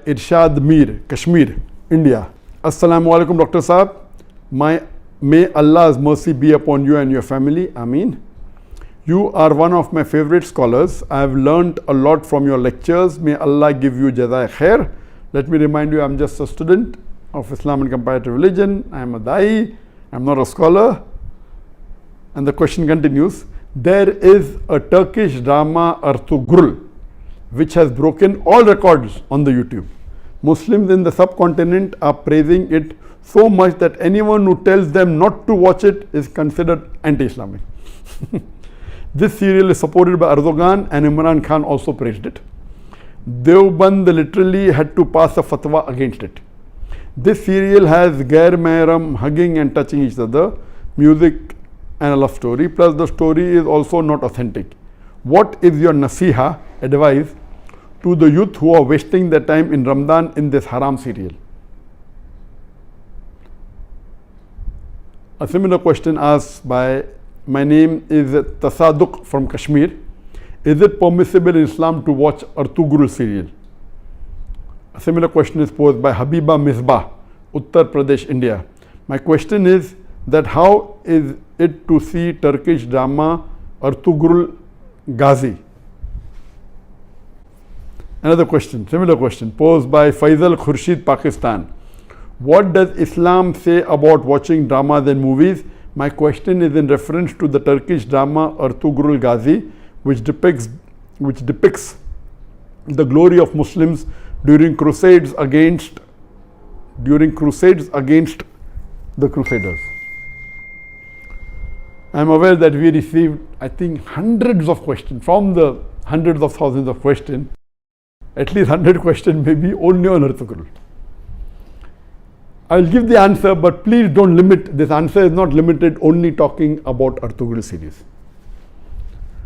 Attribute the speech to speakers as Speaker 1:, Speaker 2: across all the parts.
Speaker 1: Irshad Mir, Kashmir, India. Assalamu alaikum, Dr. Saab. May Allah's mercy be upon you and your family. Ameen. You are one of my favorite scholars. I have learnt a lot from your lectures. May Allah give you jazai khair. Let me remind you, I am just a student of Islam and comparative religion. I am a da'i. I am not a scholar. And the question continues. There is a Turkish drama, Ertugrul, which has broken all records on the YouTube. Muslims in the subcontinent are praising it so much that anyone who tells them not to watch it is considered anti-Islamic. This serial is supported by Erdogan, and Imran Khan also praised it. Deoband literally had to pass a fatwa against it. This serial has Gair Mehram hugging and touching each other, music and a love story, plus the story is also not authentic. What is your nasiha, advice, to the youth who are wasting their time in Ramadan in this haram serial? A similar question asked by, my name is Tasaduk from Kashmir. Is it permissible in Islam to watch Ertugrul serial? A similar question is posed by Habiba Misbah, Uttar Pradesh, India. My question is that how is it to see Turkish drama Ertugrul Ghazi? Another question, similar question, posed by Faisal Khurshid, Pakistan. What does Islam say about watching dramas and movies? My question is in reference to the Turkish drama Ertugrul Ghazi, which depicts the glory of Muslims during crusades against the Crusaders. I am aware that we received, I think, hundreds of questions from the hundreds of thousands of questions. At least 100 questions maybe only on Ertugrul. I will give the answer, but please don't limit. This answer is not limited only talking about Ertugrul series.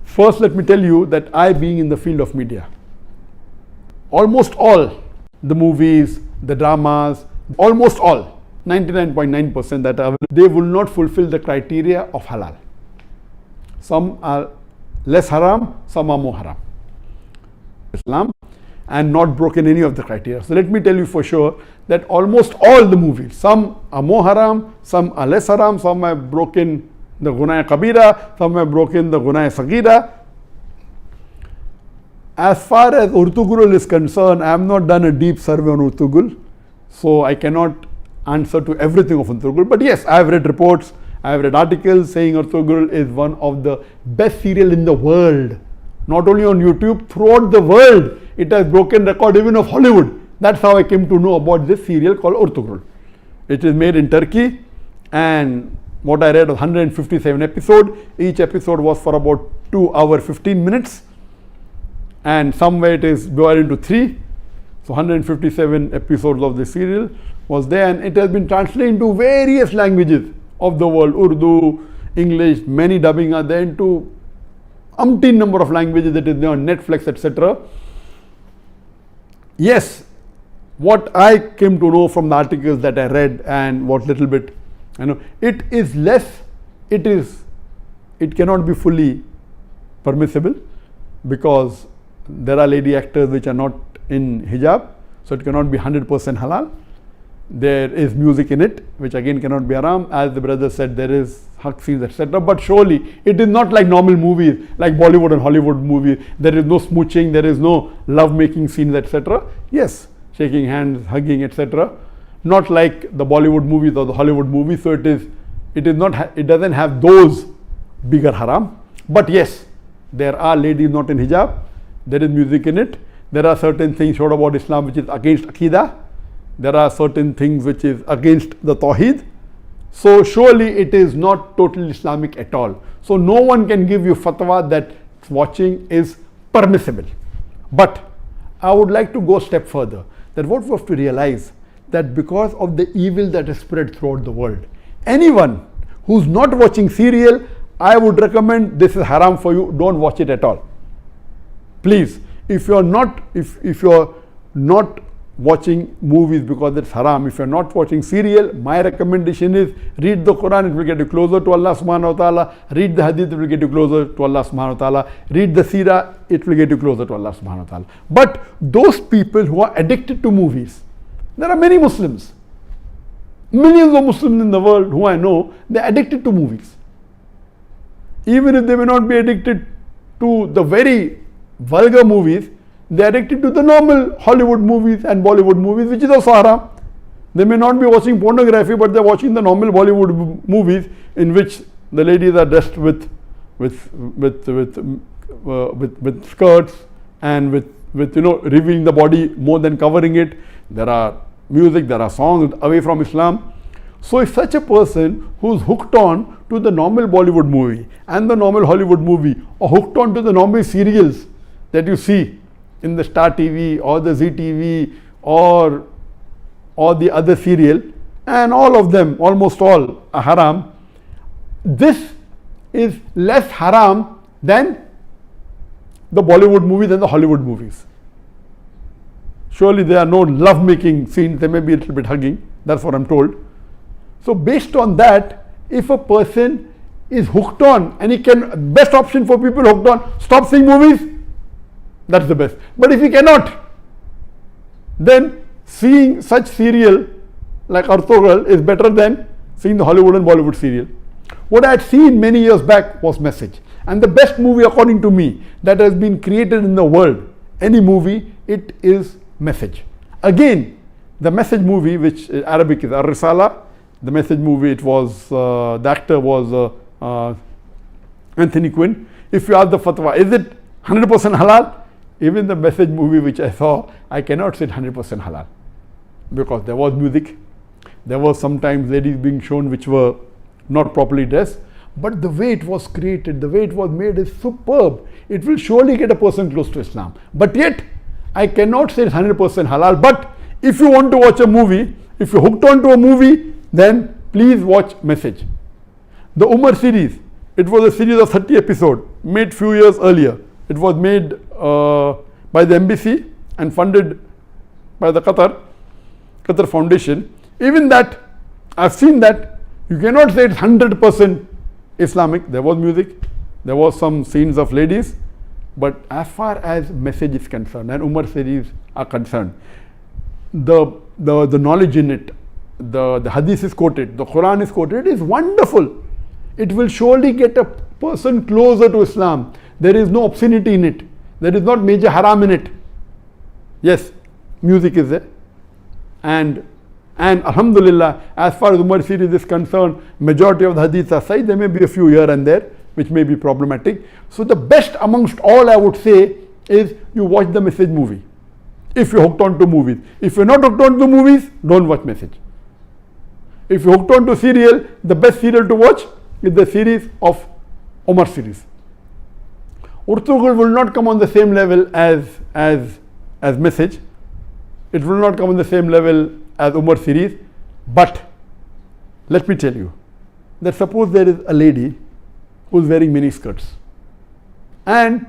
Speaker 1: First, let me tell you that I, being in the field of media, almost all the movies, the dramas, almost all, 99.9% that are, they will not fulfill the criteria of halal. Some are less haram, some are more haram. Islam, and not broken any of the criteria. So let me tell you for sure that almost all the movies, some are more haram, some are less haram, some have broken the Gunaya Kabira, some have broken the Gunaya Sagira. As far as Ertugrul is concerned, I have not done a deep survey on Ertugrul, so I cannot answer to everything of Ertugrul. But yes, I have read reports, I have read articles saying Ertugrul is one of the best serial in the world. Not only on YouTube, throughout the world, it has broken record even of Hollywood. That's how I came to know about this serial called Ertugrul. It is made in Turkey, and what I read was 157 episodes. Each episode was for about 2 hours 15 minutes, and somewhere it is divided into 3. So 157 episodes of the serial was there, and it has been translated into various languages of the world, Urdu, English, many dubbing are there, into umpteen number of languages that is there on Netflix, etc. Yes, what I came to know from the articles that I read and what little bit, it is less, it cannot be fully permissible because there are lady actors which are not in hijab, so it cannot be 100% halal. There is music in it, which again cannot be haram. As the brother said, there is hug scenes, etc. But surely it is not like normal movies, like Bollywood and Hollywood movies. There is no smooching, there is no love-making scenes, etc. Yes, shaking hands, hugging, etc. Not like the Bollywood movies or the Hollywood movies. So it doesn't have those bigger haram. But yes, there are ladies not in hijab. There is music in it. There are certain things showed about Islam which is against Aqidah. There are certain things which is against the Tawheed. So surely it is not totally Islamic at all. So no one can give you fatwa that watching is permissible. But I would like to go a step further, that what we have to realize, that because of the evil that is spread throughout the world, anyone who's not watching serial, I would recommend this is haram for you, don't watch it at all. Please, if you're not watching movies because it's haram. If you're not watching serial, my recommendation is read the Quran, it will get you closer to Allah subhanahu wa ta'ala. Read the hadith, it will get you closer to Allah subhanahu wa ta'ala. Read the seerah, it will get you closer to Allah subhanahu wa ta'ala. But those people who are addicted to movies, there are many Muslims, millions of Muslims in the world who I know, they're addicted to movies. Even if they may not be addicted to the very vulgar movies, they are addicted to the normal Hollywood movies and Bollywood movies, which is also haram. They may not be watching pornography, but they are watching the normal Bollywood movies in which the ladies are dressed with skirts and with revealing the body more than covering it. There are music, there are songs away from Islam. So if such a person who's hooked on to the normal Bollywood movie and the normal Hollywood movie, or hooked on to the normal serials that you see in the Star TV or the Zee TV or the other serial, and all of them, almost all, are haram, this is less haram than the Bollywood movies and the Hollywood movies. Surely there are no love-making scenes, there may be a little bit hugging, that's what I'm told. So based on that, if a person is hooked on, and he can, best option for people hooked on, stop seeing movies, that's the best. But if he cannot, then seeing such serial like Ertugrul is better than seeing the Hollywood and Bollywood serial. What I had seen many years back was Message. And the best movie according to me that has been created in the world, any movie, it is Message. Again, the Message movie, which in Arabic is Ar-Risala, the Message movie, it was, the actor was Anthony Quinn. If you ask the fatwa, is it 100% halal? Even the Message movie which I saw, I cannot say 100% halal, because there was music, there was sometimes ladies being shown which were not properly dressed, but the way it was created, the way it was made is superb. It will surely get a person close to Islam. But yet, I cannot say it's 100% halal. But if you want to watch a movie, if you're hooked on to a movie, then please watch Message. The Umar series, it was a series of 30 episodes, made few years earlier. It was made by the embassy and funded by the Qatar Foundation. Even that, I've seen that, you cannot say it's 100% Islamic. There was music, there was some scenes of ladies, but as far as Message is concerned and Umar series are concerned, the knowledge in it, the hadith is quoted, the Quran is quoted, it is wonderful. It will surely get a person closer to Islam. There is no obscenity in it. There is not major haram in it. Yes, music is there. And alhamdulillah, as far as Umar series is concerned, majority of the hadiths are sahih. There may be a few here and there which may be problematic. So the best amongst all, I would say, is you watch the Message movie. If you're hooked on to movies. If you're not hooked on to movies, don't watch Message. If you're hooked on to serial, the best serial to watch is the series of Umar series. Ertugrul will not come on the same level as Message. It will not come on the same level as Umar series. But let me tell you that suppose there is a lady who is wearing mini skirts, and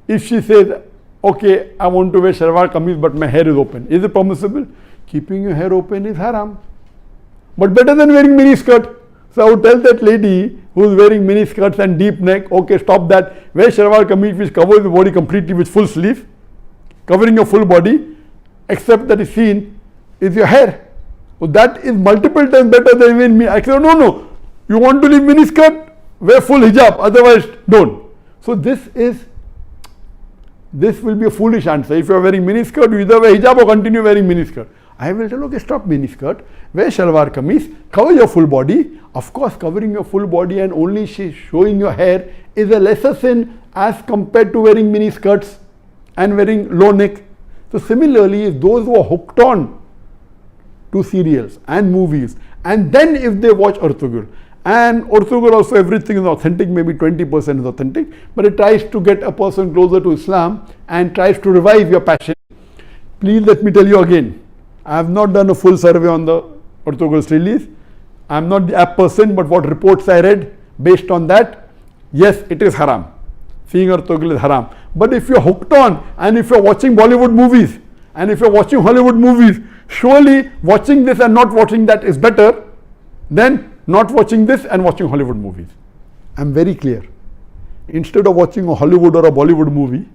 Speaker 1: if she says, okay, I want to wear shalwar kameez but my hair is open, is it permissible? Keeping your hair open is haram, but better than wearing mini skirt. So I would tell that lady who is wearing mini skirts and deep neck, okay, stop that. Wear shalwar kameez which covers the body completely with full sleeve, covering your full body, except that is seen is your hair. So that is multiple times better than even me. I said, no, you want to leave mini skirt, wear full hijab, otherwise don't. So this will be a foolish answer. If you are wearing mini skirt, you either wear hijab or continue wearing mini skirt. I will tell, okay, stop mini skirt, wear shalwar kameez, cover your full body. Of course, covering your full body and only showing your hair is a lesser sin as compared to wearing mini skirts and wearing low neck. So similarly, those who are hooked on to serials and movies, and then if they watch Ertugrul, and Ertugrul also everything is authentic, maybe 20% is authentic, but it tries to get a person closer to Islam and tries to revive your passion. Please let me tell you again, I have not done a full survey on the Ertugrul's release. I am not the app person, but what reports I read, based on that, yes, it is haram. Seeing Ertugrul is haram. But if you are hooked on and if you are watching Bollywood movies And if you're watching Hollywood movies, surely watching this and not watching that is better than not watching this and watching Hollywood movies. I'm very clear. Instead of watching a Hollywood or a Bollywood movie,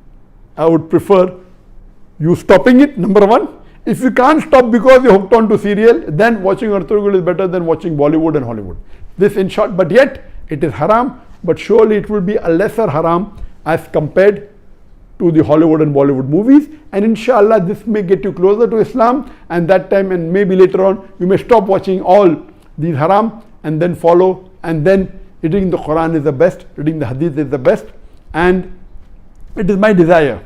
Speaker 1: I would prefer you stopping it, number one. If you can't stop because you're hooked on to serial, then watching Ertugrul is better than watching Bollywood and Hollywood. This in short, but yet it is haram, but surely it will be a lesser haram as compared to the Hollywood and Bollywood movies. And inshallah, this may get you closer to Islam, and that time and maybe later on, you may stop watching all these haram and then follow, and then reading the Quran is the best, reading the Hadith is the best. And it is my desire.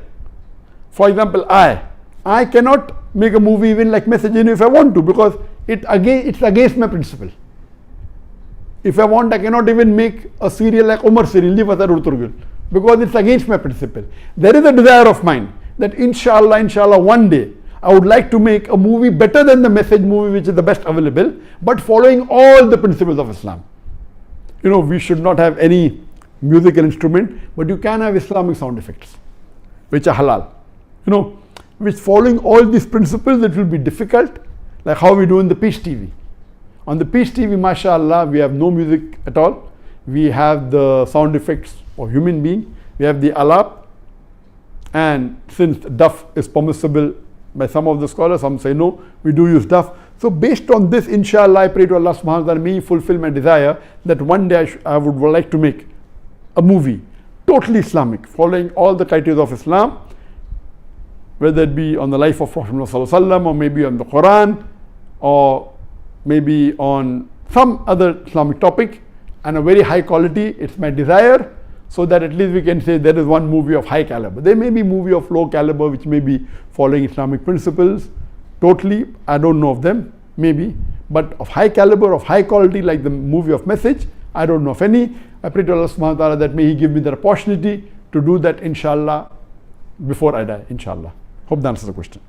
Speaker 1: For example, I cannot make a movie even like Message if I want to, because it's against my principle. If I want, I cannot even make a serial like Umar serial, Ertugrul, because it's against my principle. There is a desire of mine that inshallah, one day I would like to make a movie better than the Message movie, which is the best available, but following all the principles of Islam. You know, we should not have any musical instrument, but you can have Islamic sound effects, which are halal. You know, which following all these principles, it will be difficult, like how we do in the Peace TV. On the Peace TV, mashallah, we have no music at all. We have the sound effects of human being. We have the alap, and since duff is permissible by some of the scholars, some say no, we do use duff. So based on this, inshallah, I pray to Allah subhanahu wa ta'ala, may He fulfill my desire that one day I would like to make a movie totally Islamic, following all the criteria of Islam, whether it be on the life of Prophet Muhammad sallallahu alaihi wasallam, or maybe on the Quran, or maybe on some other Islamic topic, and a very high quality. It's my desire, so that at least we can say there is one movie of high caliber. There may be movie of low caliber which may be following Islamic principles totally, I don't know of them, maybe, but of high caliber, of high quality, like the movie of Message, I don't know of any. I pray to Allah subhanahu wa ta'ala that may He give me the opportunity to do that, inshallah, before I die, inshallah. Hope that answers the question.